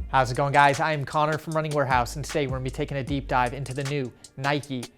How's it going, guys? I am Connor from Running Warehouse, and today we're going to be taking a deep dive into the new NIke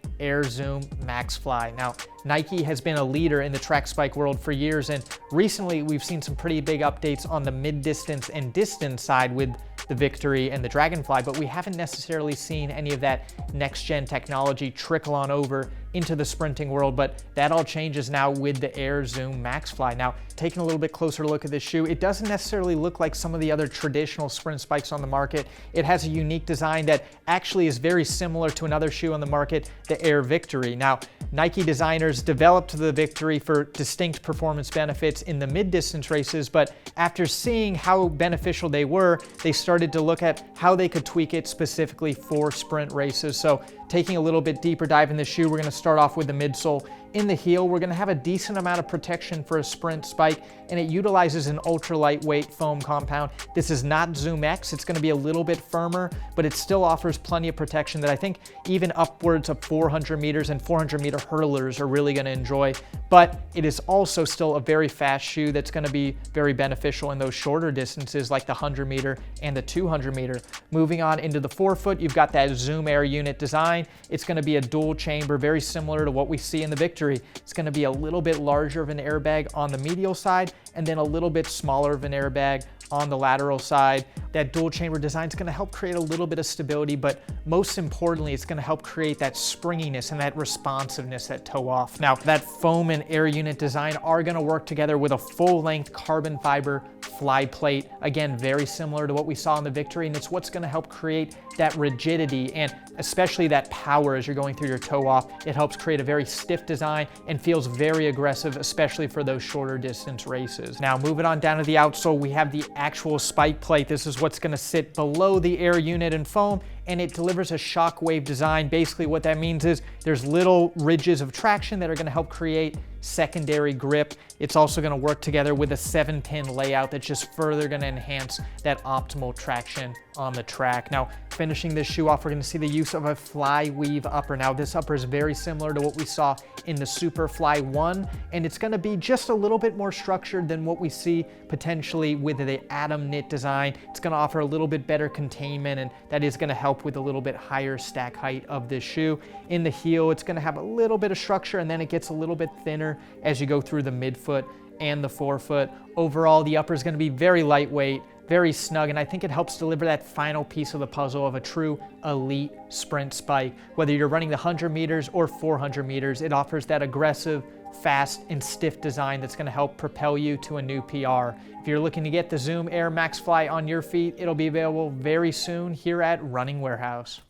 Zoom MaxFly. Now, NIke has been a leader in the track spike world for years, and recently we've seen some pretty big updates on the mid-distance and distance side with the Victory and the Dragonfly, but we haven't necessarily seen any of that next-gen technology trickle on over into the sprinting world, but that all changes now with the Zoom MaxFly. Now, taking a little bit closer look at this shoe, it doesn't necessarily look like some of the other traditional sprint spikes on the market. It has a unique design that actually is very similar to another shoe on the market, the Air Victory. Now, NIke designers developed the Victory for distinct performance benefits in the mid-distance races, but after seeing how beneficial they were, they started to look at how they could tweak it specifically for sprint races. So taking a little bit deeper dive in the shoe, we're going to start off with the midsole. In the heel, we're going to have a decent amount of protection for a sprint spike, and it utilizes an ultra lightweight foam compound. This is not Zoom X. It's going to be a little bit firmer, but it still offers plenty of protection that I think even upwards of 400 meters and 400 meter hurdlers are really going to enjoy. But it is also still a very fast shoe that's going to be very beneficial in those shorter distances like the 100 meter and the 200 meter. Moving on into the forefoot, you've got that Zoom Air unit design. It's going to be a dual chamber, very similar to what we see in the Victory. It's going to be a little bit larger of an airbag on the medial side and then a little bit smaller of an airbag on the lateral side. That dual chamber design is going to help create a little bit of stability, but most importantly, it's going to help create that springiness and that responsiveness, that toe off. Now, that foam and air unit design are going to work together with a full-length carbon fiber fly plate. Again, very similar to what we saw in the Victory, and it's what's going to help create that rigidity and especially that power as you're going through your toe off. It helps create a very stiff design and feels very aggressive, especially for those shorter distance races. Now, moving on down to the outsole, we have the actual spike plate. This is what's going to sit below the air unit and foam, and it delivers a shockwave design. Basically what that means is there's little ridges of traction that are going to help create secondary grip. It's also going to work together with a 7-pin layout that's just further going to enhance that optimal traction on the track. Now, finishing this shoe off, we're going to see the use of a fly weave upper. Now, this upper is very similar to what we saw in the Superfly 1, and it's going to be just a little bit more structured than what we see potentially with the Atom knit design. It's going to offer a little bit better containment, and that is going to help with a little bit higher stack height of this shoe. In the heel, it's going to have a little bit of structure, and then it gets a little bit thinner as you go through the midfoot and the forefoot. Overall, the upper is going to be very lightweight, very snug, and I think it helps deliver that final piece of the puzzle of a true elite sprint spike. Whether you're running the 100 meters or 400 meters, it offers that aggressive, fast, and stiff design that's going to help propel you to a new PR. If you're looking to get the Zoom Air MaxFly on your feet, it'll be available very soon here at Running Warehouse.